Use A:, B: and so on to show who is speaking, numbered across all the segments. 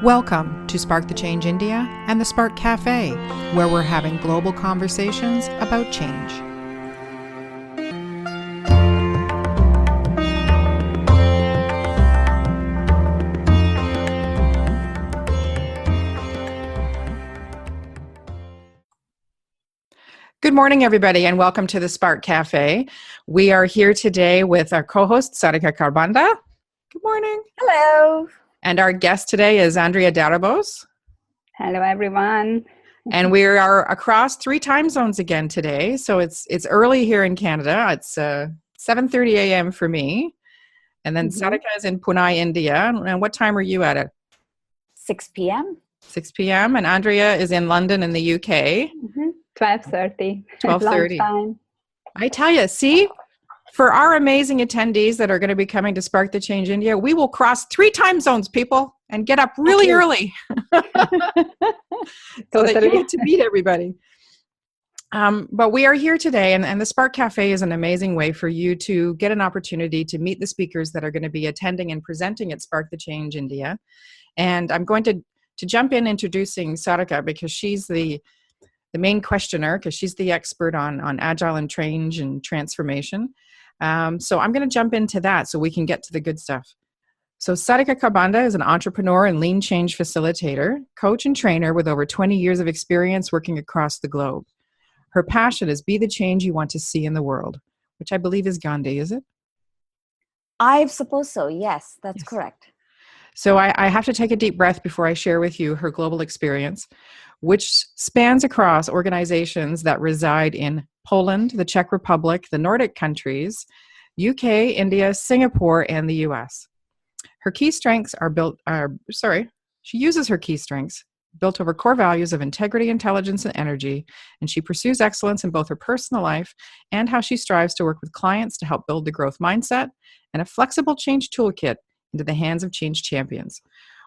A: Welcome to Spark the Change India and the SparkCafe, where we're having global conversations about change. Good morning, everybody, and welcome to the SparkCafe. We are here today with our co-host, Sarika Karbanda. Good morning.
B: Hello.
A: And our guest today is Andrea Darabos.
B: Hello, everyone.
A: And we are across 3 time zones again today. So it's early here in Canada. It's 7:30 a.m. for me. And then Sarika is in Pune, India. And what time are you at it?
B: 6 p.m.
A: 6 p.m. And Andrea is in London in the UK.
B: 12:30.
A: 12:30.
B: Lunchtime.
A: I tell you, see, for our amazing attendees that are going to be coming to Spark the Change India, we will cross 3 time zones, people, and get up really early so that you get to meet everybody. But we are here today, and the Spark Cafe is an amazing way for you to get an opportunity to meet the speakers that are going to be attending and presenting at Spark the Change India. And I'm going to jump in introducing Sarika because she's the main questioner, because she's the expert on agile and change and transformation. So I'm going to jump into that so we can get to the good stuff. So Sarika Karbanda is an entrepreneur and lean change facilitator, coach and trainer with over 20 years of experience working across the globe. Her passion is be the change you want to see in the world, which I believe is Gandhi, is it?
B: I suppose so. Yes, that's correct.
A: So I have to take a deep breath before I share with you her global experience, which spans across organizations that reside in Poland, the Czech Republic, the Nordic countries, UK, India, Singapore, and the US. Her key strengths she uses her key strengths built over core values of integrity, intelligence, and energy, and she pursues excellence in both her personal life and how she strives to work with clients to help build the growth mindset and a flexible change toolkit into the hands of change champions,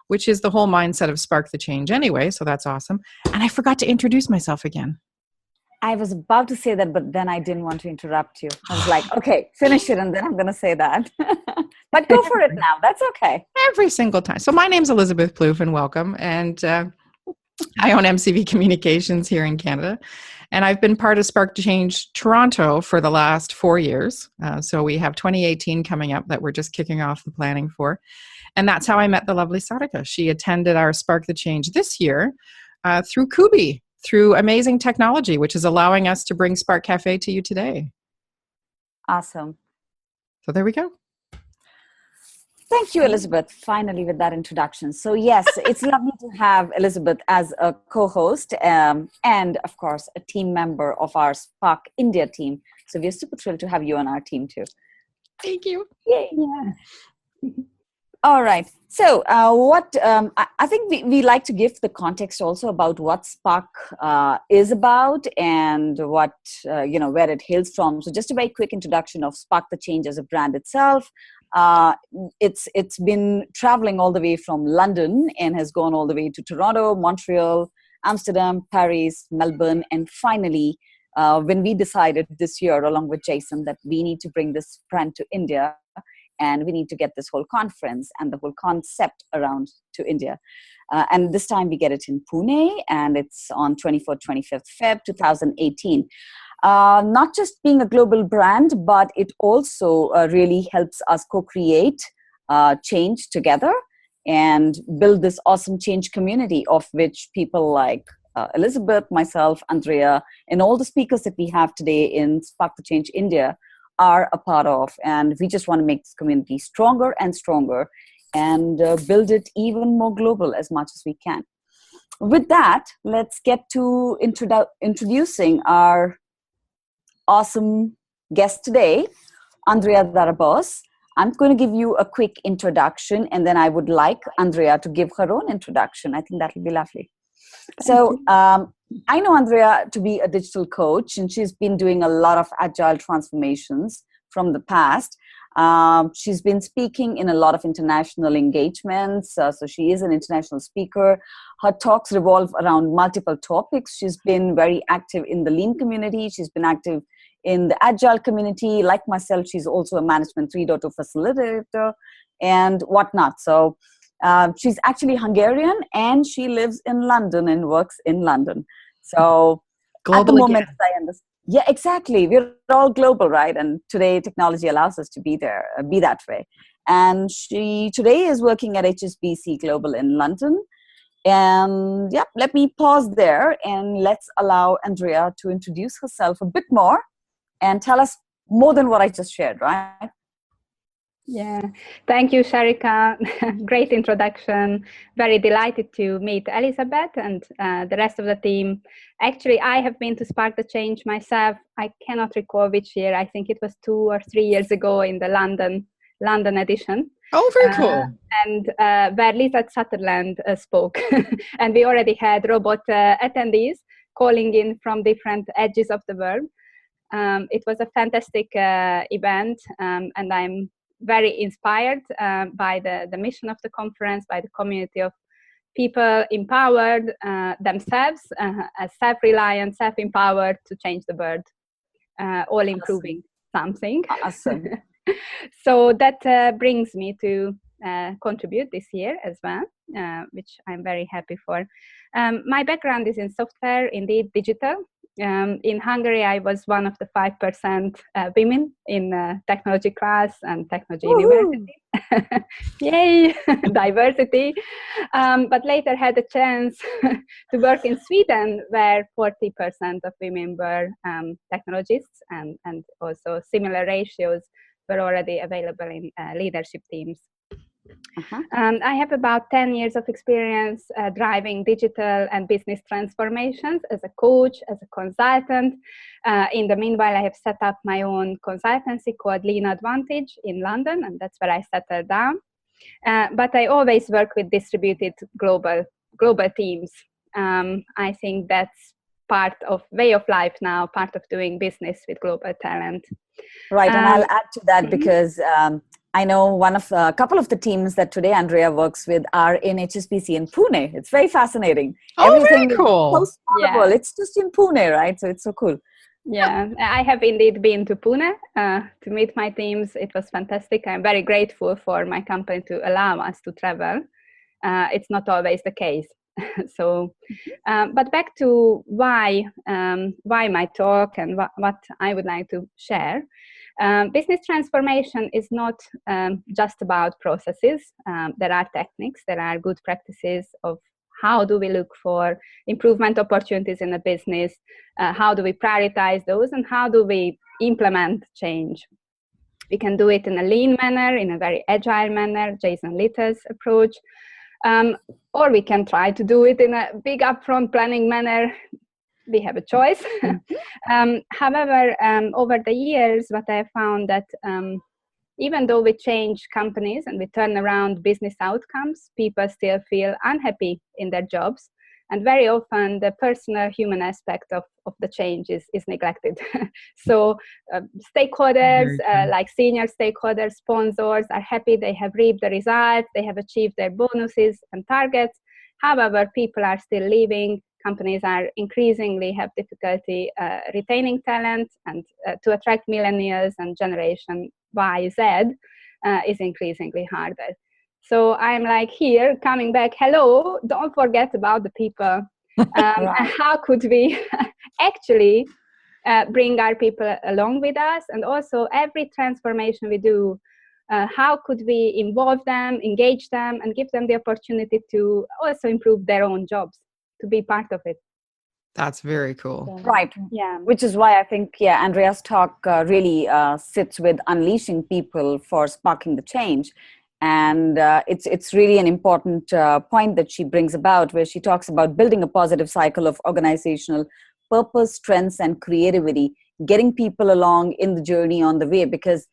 A: which is the whole mindset of Spark the Change anyway, so that's awesome. And I forgot to introduce myself again.
B: I was about to say that, but then I didn't want to interrupt you. I was like, okay, finish it, and then I'm going to say that. But go for it now. That's okay.
A: Every single time. So my name's Elizabeth Plouffe, and welcome. And I own MCV Communications here in Canada. And I've been part of Spark Change Toronto for the last 4 years. So we have 2018 coming up that we're just kicking off the planning for. And that's how I met the lovely Sarika. She attended our Spark the Change this year through Kubi, through amazing technology, which is allowing us to bring Spark Cafe to you today.
B: Awesome.
A: So there we go.
B: Thank you, Elizabeth, finally with that introduction. So yes, it's lovely to have Elizabeth as a co-host and, of course, a team member of our Spark India team. So we're super thrilled to have you on our team too.
A: Thank you.
B: Yeah. All right. So I think we like to give the context also about what Spark is about and what, where it hails from. So just a very quick introduction of Spark the Change as a brand itself. It's been traveling all the way from London and has gone all the way to Toronto, Montreal, Amsterdam, Paris, Melbourne, and finally, when we decided this year, along with Jason, that we need to bring this brand to India and we need to get this whole conference and the whole concept around to India. And this time we get it in Pune, and it's on 24th, 25th Feb 2018. Not just being a global brand, but it also really helps us co-create change together and build this awesome change community of which people like Elizabeth, myself, Andrea, and all the speakers that we have today in Spark the Change India are a part of. And we just want to make this community stronger and stronger and build it even more global as much as we can. With that, let's get to introducing our awesome guest today, Andrea Darabos. I'm going to give you a quick introduction, and then I would like Andrea to give her own introduction. I think that will be lovely. So I know Andrea to be a digital coach, and she's been doing a lot of agile transformations from the past. She's been speaking in a lot of international engagements. So she is an international speaker. Her talks revolve around multiple topics. She's been very active in the lean community. She's been active in the agile community. Like myself, she's also a management 3.0 facilitator and whatnot. So She's actually Hungarian, and she lives in London and works in London. So
A: Global
B: at the moment,
A: again.
B: I understand. Yeah, exactly. We're all global, right? And today technology allows us to be there, be that way. And she today is working at HSBC Global in London. And yeah, let me pause there and let's allow Andrea to introduce herself a bit more and tell us more than what I just shared, right?
C: Yeah, thank you, Sharika. Great introduction. Very delighted to meet Elizabeth and the rest of the team. Actually, I have been to Spark the Change myself. I cannot recall which year. I think it was 2 or 3 years ago in the London edition.
A: Oh, very cool.
C: And where Lisa Sutherland spoke. And we already had robot attendees calling in from different edges of the world. It was a fantastic event, and I'm very inspired by the mission of the conference, by the community of people empowered themselves, self-reliant, self-empowered to change the world, all improving something.
B: Awesome.
C: So that brings me to contribute this year as well, which I'm very happy for. My background is in software, indeed digital. In Hungary, I was one of the 5% women in technology class and technology university. Yay, diversity. But later had a chance to work in Sweden, where 40% of women were technologists, and also similar ratios were already available in leadership teams. I have about 10 years of experience driving digital and business transformations as a coach, as a consultant. In the meanwhile, I have set up my own consultancy called Lean Advantage in London, and that's where I settled down. But I always work with distributed global teams. I think that's part of way of life now, part of doing business with global talent.
B: Right, and I'll add to that because I know a couple of the teams that today Andrea works with are in HSBC in Pune. It's very fascinating.
A: Oh,
B: Everything
A: very cool.
B: is so small. Yeah. It's just in Pune, right? So it's so cool.
C: Yeah, I have indeed been to Pune to meet my teams. It was fantastic. I'm very grateful for my company to allow us to travel. It's not always the case. So, but back to why my talk and what I would like to share. Business transformation is not just about processes. There are techniques, there are good practices of how do we look for improvement opportunities in a business, how do we prioritize those, and how do we implement change. We can do it in a lean manner, in a very agile manner, Jason Little's approach, or we can try to do it in a big upfront planning manner. We have a choice. However, over the years, what I found that even though we change companies and we turn around business outcomes, people still feel unhappy in their jobs. And very often the personal human aspect of the change is neglected. So stakeholders, like senior stakeholders, sponsors are happy, they have reaped the results, they have achieved their bonuses and targets. However, people are still leaving. Companies are increasingly have difficulty retaining talent, and to attract millennials and generation Y, Z is increasingly harder. So I'm like here, coming back, hello, don't forget about the people. Right. How could we actually bring our people along with us? And also every transformation we do, how could we involve them, engage them, and give them the opportunity to also improve their own jobs, to be part of it.
A: That's very cool.
B: Right. Yeah. Which is why I think, Andrea's talk really sits with unleashing people for sparking the change. And it's really an important point that she brings about, where she talks about building a positive cycle of organizational purpose, strengths, and creativity, getting people along in the journey on the way, because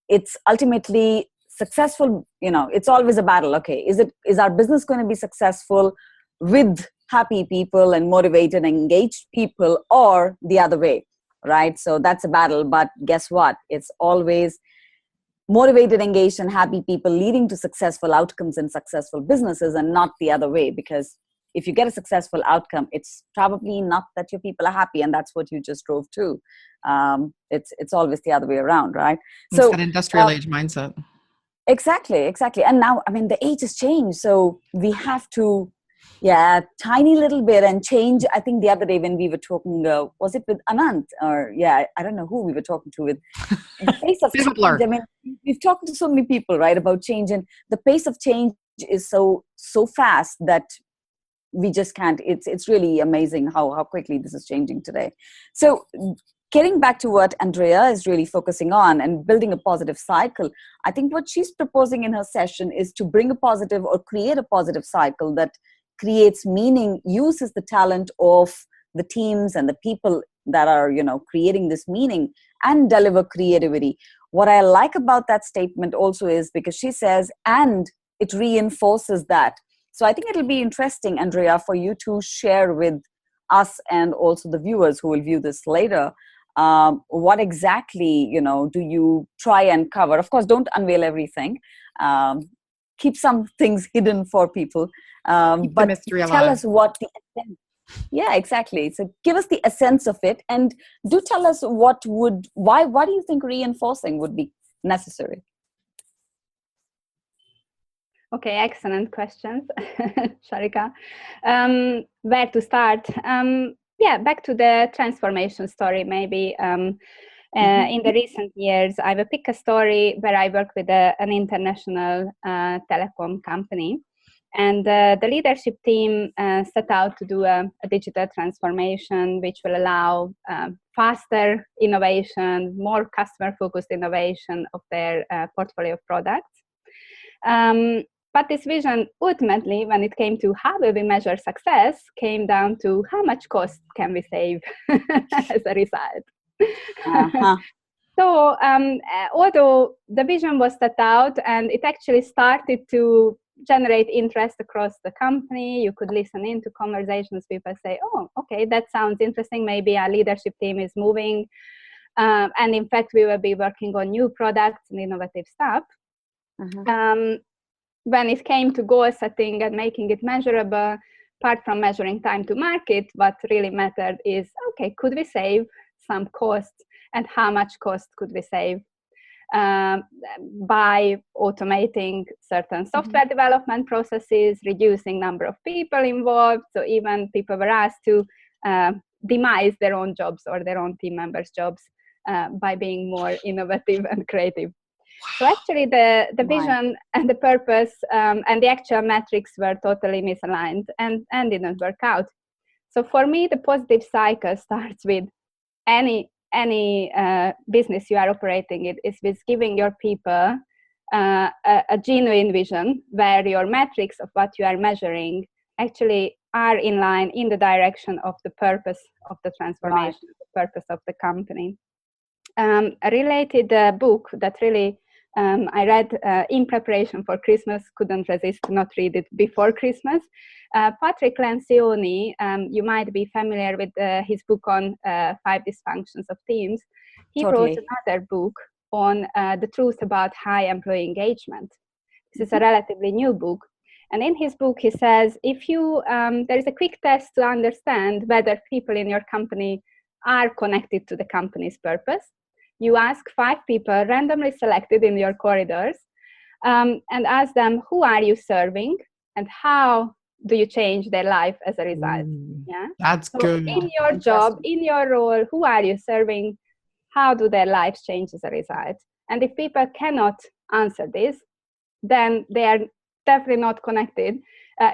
B: it's ultimately successful. It's always a battle. Okay, is our business going to be successful with happy people and motivated and engaged people, or the other way, right? So that's a battle. But guess what? It's always motivated, engaged, and happy people leading to successful outcomes and successful businesses, and not the other way. Because if you get a successful outcome, it's probably not that your people are happy, and that's what you just drove to. It's always the other way around, right?
A: It's that industrial age mindset.
B: Exactly. And now, I mean, the age has changed. So we have to, tiny little bit and change. I think the other day when we were talking, was it with Anant? Or, I don't know who we were talking to with. The pace of change, I mean, we've talked to so many people, right, about change. And the pace of change is so fast that we just can't. It's really amazing how quickly this is changing today. So getting back to what Andrea is really focusing on and building a positive cycle, I think what she's proposing in her session is to bring a positive or create a positive cycle that creates meaning, uses the talent of the teams and the people that are, creating this meaning, and deliver creativity. What I like about that statement also is because she says, and it reinforces that. So I think it'll be interesting, Andrea, for you to share with us and also the viewers who will view this later. What exactly, do you try and cover? Of course, don't unveil everything. Keep some things hidden for people. But tell us what the essence. Yeah, exactly. So give us the essence of it, and do tell us why do you think reinforcing would be necessary?
C: Okay, excellent questions, Sharika. Where to start? Back to the transformation story, maybe. In the recent years, I will pick a story where I work with an international telecom company. And the leadership team set out to do a digital transformation, which will allow faster innovation, more customer-focused innovation of their portfolio of products. But this vision, ultimately, when it came to how will we measure success, came down to how much cost can we save as a result. Uh-huh. So although the vision was set out and it actually started to generate interest across the company, you could listen into conversations, people say, oh, okay, that sounds interesting, maybe our leadership team is moving. And in fact, we will be working on new products and innovative stuff. Uh-huh. When it came to goal setting and making it measurable, apart from measuring time to market, what really mattered is, okay, could we save some costs, and how much cost could we save by automating certain software development processes, reducing number of people involved. So even people were asked to demise their own jobs or their own team members' jobs by being more innovative and creative. So actually the vision and the purpose and the actual metrics were totally misaligned and didn't work out. So for me, the positive cycle starts with any business you are operating. It is with giving your people a genuine vision where your metrics of what you are measuring actually are in line in the direction of the purpose of the transformation, the purpose of the company. A related book that really I read in preparation for Christmas, couldn't resist to not read it before Christmas. Patrick Lencioni, you might be familiar with his book on 5 dysfunctions of teams. He wrote another book on the truth about high employee engagement. This is a relatively new book. And in his book, he says, if you, there is a quick test to understand whether people in your company are connected to the company's purpose. You ask 5 people randomly selected in your corridors and ask them, who are you serving and how do you change their life as a result? Yeah,
A: that's good.
C: In your job, in your role, who are you serving? How do their lives change as a result? And if people cannot answer this, then they are definitely not connected.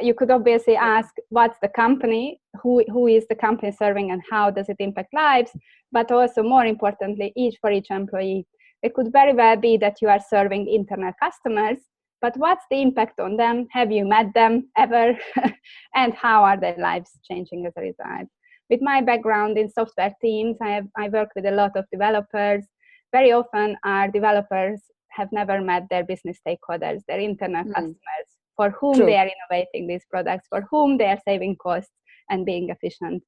C: You could obviously ask, what's the company? Who is the company serving and how does it impact lives? But also, more importantly, for each employee. It could very well be that you are serving internal customers, but what's the impact on them? Have you met them ever? And how are their lives changing as a result? With my background in software teams, I work with a lot of developers. Very often, our developers have never met their business stakeholders, their internal customers, for whom they are innovating these products, for whom they are saving costs and being efficient.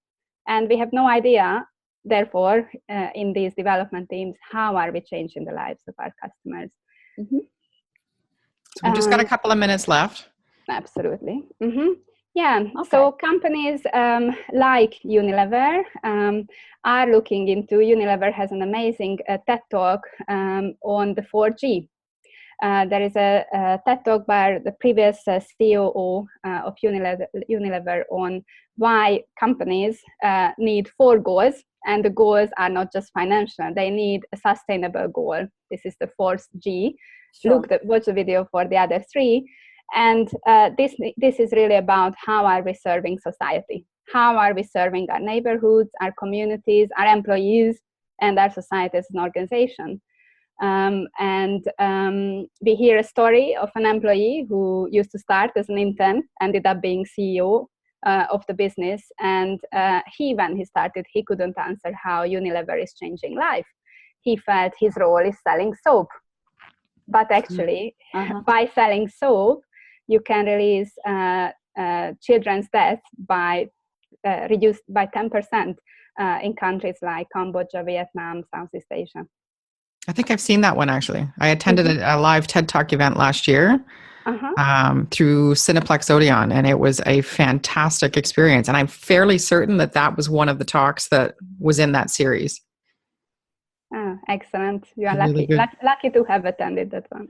C: And we have no idea, therefore, in these development teams, how are we changing the lives of our customers?
A: So we've just got a couple of minutes left.
C: Absolutely. Yeah, so companies like Unilever are looking into, Unilever has an amazing TED Talk on the 4G. There is a TED Talk by the previous COO of Unilever on why companies need 4 goals, and the goals are not just financial. They need a sustainable goal. This is the 4th G.
B: Sure.
C: Watch the video for the other 3. And this is really about how are we serving society? How are we serving our neighborhoods, our communities, our employees, and our society as an organization? We hear a story of an employee who used to start as an intern, ended up being CEO of the business, and when he started, he couldn't answer how Unilever is changing life. He felt his role is selling soap, but actually, by selling soap, you can release children's deaths by reduced by 10% in countries like Cambodia, Vietnam, Southeast Asia.
A: I think I've seen that one, actually. I attended a live TED Talk event last year through Cineplex Odeon, and it was a fantastic experience. And I'm fairly certain that was one of the talks that was in that series.
C: Oh, excellent. You are
A: Really
C: lucky to have attended that one.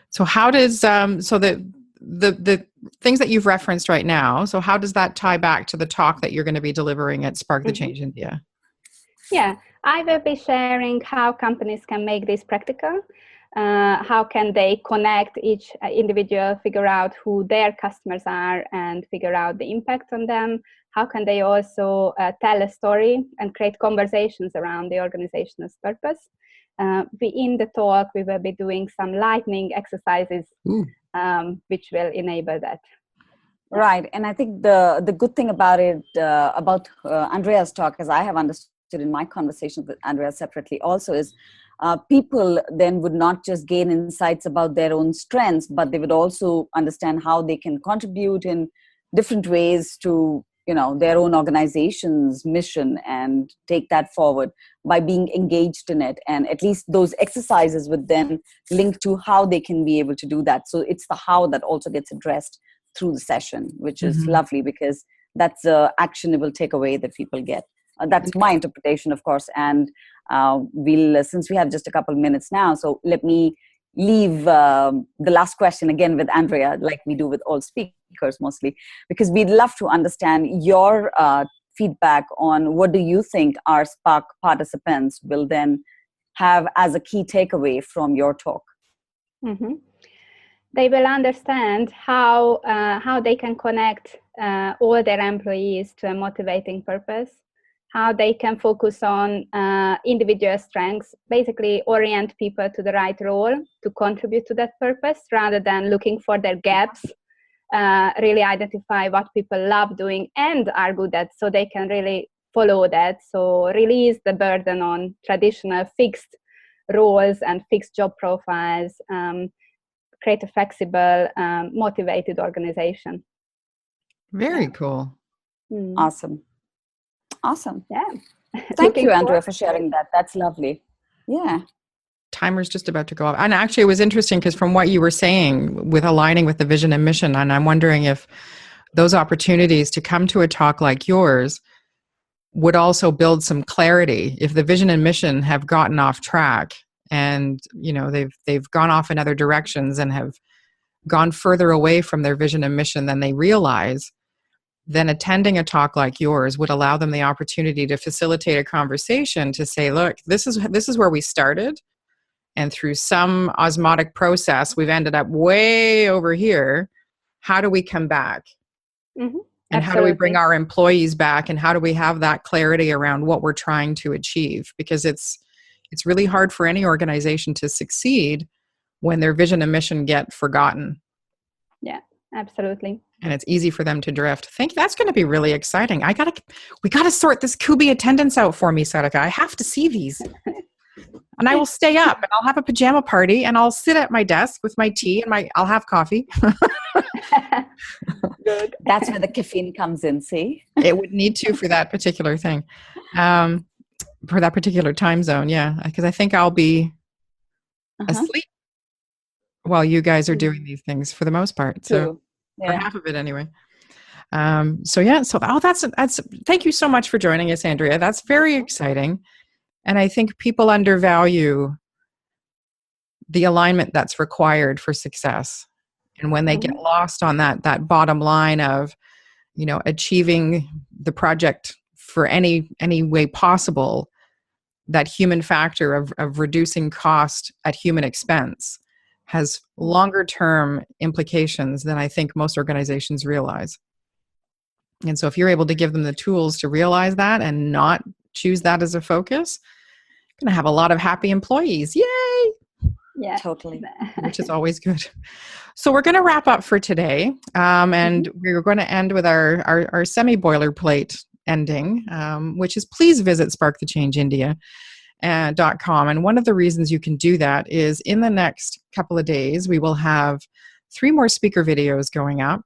A: So how does, the things that you've referenced right now, so how does that tie back to the talk that you're going to be delivering at Spark the Change India?
C: Yeah, I will be sharing how companies can make this practical. How can they connect each individual, figure out who their customers are and figure out the impact on them? How can they also tell a story and create conversations around the organization's purpose? In the talk, we will be doing some lightning exercises, which will enable that.
B: Right. And I think the good thing about it, about Andrea's talk, as I have understood in my conversations with Andrea separately also, is people then would not just gain insights about their own strengths, but they would also understand how they can contribute in different ways to, their own organization's mission and take that forward by being engaged in it. And at least those exercises would then link to how they can be able to do that. So it's the how that also gets addressed through the session, which is lovely, because that's the actionable takeaway that people get. That's my interpretation, of course. And we'll, since we have just a couple of minutes now, so let me leave the last question again with Andrea, like we do with all speakers mostly, because we'd love to understand your feedback on what do you think our Spark participants will then have as a key takeaway from your talk.
C: They will understand how they can connect all their employees to a motivating purpose, how they can focus on individual strengths, basically orient people to the right role to contribute to that purpose rather than looking for their gaps, really identify what people love doing and are good at so they can really follow that. So release the burden on traditional fixed roles and fixed job profiles, create a flexible, motivated organization.
A: Very cool.
B: Awesome.
C: Yeah.
B: Thank you, Andrea, for sharing that. That's lovely. Yeah.
A: Timer's just about to go off. And actually, it was interesting because from what you were saying with aligning with the vision and mission, and I'm wondering if those opportunities to come to a talk like yours would also build some clarity if the vision and mission have gotten off track and they've gone off in other directions and have gone further away from their vision and mission than they realize. Then attending a talk like yours would allow them the opportunity to facilitate a conversation to say, look, this is where we started. And through some osmotic process, we've ended up way over here. How do we come back? And
C: Absolutely.
A: How do we bring our employees back? And how do we have that clarity around what we're trying to achieve? Because it's really hard for any organization to succeed when their vision and mission get forgotten.
C: Yeah, absolutely.
A: And it's easy for them to drift. That's going to be really exciting. We got to sort this Kubi attendance out for me, Sarika. I have to see these. And I will stay up and I'll have a pajama party and I'll sit at my desk with my tea and I'll have coffee.
B: Good. That's where the caffeine comes in, see?
A: It would need to for that particular thing. For that particular time zone, yeah. Because I think I'll be asleep while you guys are doing these things for the most part. So for half of it anyway. That's thank you so much for joining us, Andrea. That's very exciting. And I think people undervalue the alignment that's required for success. And when they get lost on that bottom line of, achieving the project for any way possible, that human factor of reducing cost at human expense has longer term implications than I think most organizations realize. And so if you're able to give them the tools to realize that and not choose that as a focus, you're going to have a lot of happy employees. Yay!
B: Yeah, totally.
A: Which is always good. So we're going to wrap up for today. And we're going to end with our semi-boilerplate ending, which is please visit sparkthechangeindia.com. And one of the reasons you can do that is in the next couple of days, we will have 3 more speaker videos going up.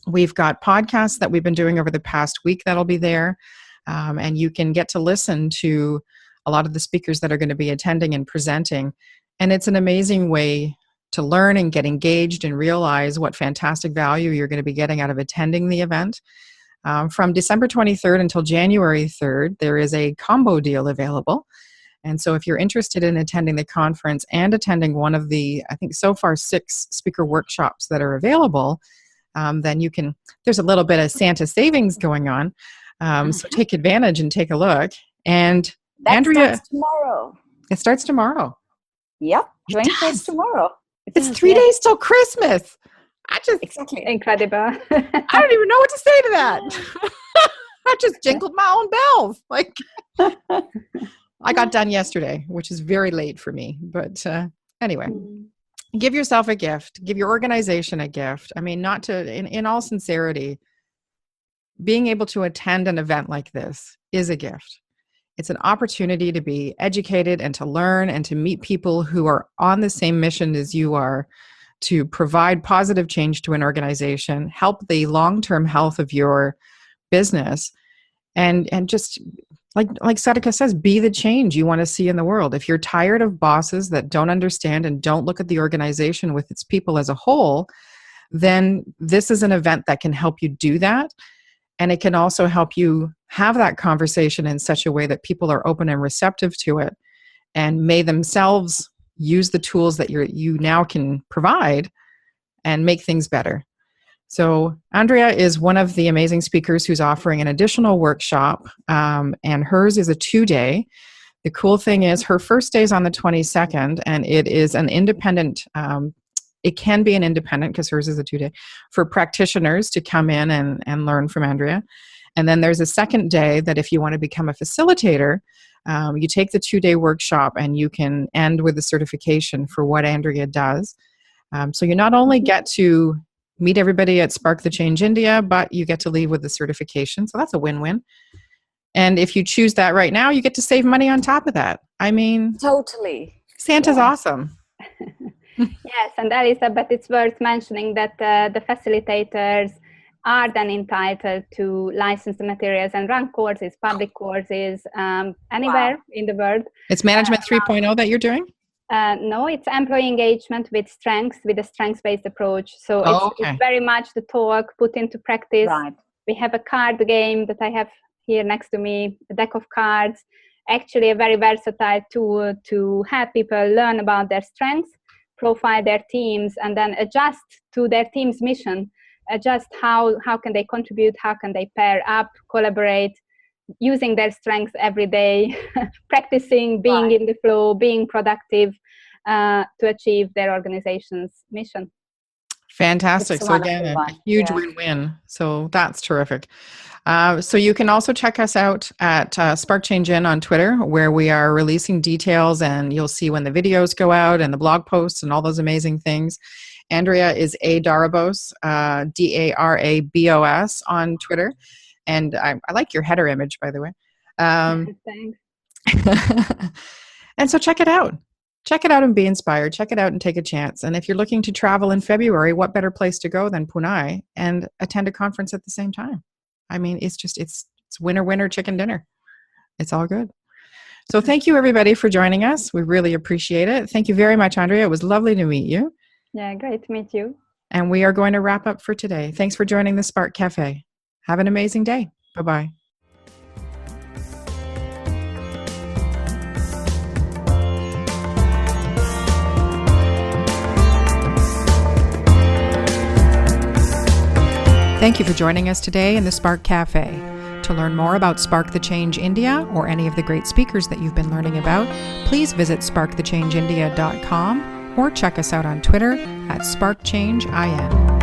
A: We've got podcasts that we've been doing over the past week that'll be there. And you can get to listen to a lot of the speakers that are going to be attending and presenting. And it's an amazing way to learn and get engaged and realize what fantastic value you're going to be getting out of attending the event. From December 23rd until January 3rd, there is a combo deal available. And so if you're interested in attending the conference and attending one of the, I think so far 6 speaker workshops that are available, then you can, there's a little bit of Santa savings going on. So take advantage and take a look. And
B: that
A: Andrea,
B: starts tomorrow.
A: It starts tomorrow.
B: Yep, 23rd tomorrow.
A: It's 3 days till Christmas.
B: Exactly
C: incredible.
A: I don't even know what to say to that. I just jingled my own bells. I got done yesterday, which is very late for me. But anyway, give yourself a gift. Give your organization a gift. I mean, not to, in all sincerity, being able to attend an event like this is a gift. It's an opportunity to be educated and to learn and to meet people who are on the same mission as you are, to provide positive change to an organization, help the long-term health of your business, and just like Sadhika says, be the change you want to see in the world. If you're tired of bosses that don't understand and don't look at the organization with its people as a whole, then this is an event that can help you do that. And it can also help you have that conversation in such a way that people are open and receptive to it and may themselves use the tools that you now can provide and make things better. So Andrea is one of the amazing speakers who's offering an additional workshop, and hers is a 2-day. The cool thing is her first day is on the 22nd, and it is an independent, it can be an independent because hers is a 2-day, for practitioners to come in and learn from Andrea. And then there's a second day that if you want to become a facilitator, you take the 2-day workshop and you can end with a certification for what Andrea does. So you not only get to meet everybody at Spark the Change India, but you get to leave with the certification. So that's a win-win. And if you choose that right now, you get to save money on top of that. I mean,
B: totally.
A: Santa's awesome.
C: Yes, and Elizabeth, it's worth mentioning that the facilitators are then entitled to license the materials and run courses, public courses, anywhere in the world.
A: It's Management 3.0 that you're doing?
C: No, it's employee engagement with strengths, with a strengths-based approach. So it's very much the talk put into practice.
B: Right.
C: We have a card game that I have here next to me, a deck of cards, actually a very versatile tool to help people learn about their strengths, profile their teams, and then adjust to their team's mission. Adjust how can they contribute, how can they pair up, collaborate, using their strengths every day, practicing being in the flow, being productive to achieve their organization's mission.
A: Fantastic. So again, a huge win-win. So that's terrific. So you can also check us out at Spark Change In on Twitter, where we are releasing details, and you'll see when the videos go out and the blog posts and all those amazing things. Andrea is A Darabos, Darabos on Twitter. And I like your header image, by the way.
C: Thanks.
A: And so check it out. Check it out and be inspired. Check it out and take a chance. And if you're looking to travel in February, what better place to go than Pune and attend a conference at the same time? I mean, it's winner, winner, chicken dinner. It's all good. So thank you, everybody, for joining us. We really appreciate it. Thank you very much, Andrea. It was lovely to meet you.
C: Yeah, great to meet you.
A: And we are going to wrap up for today. Thanks for joining the Spark Cafe. Have an amazing day. Bye-bye. Thank you for joining us today in the Spark Cafe. To learn more about Spark the Change India or any of the great speakers that you've been learning about, please visit sparkthechangeindia.com or check us out on Twitter at SparkChangeIN.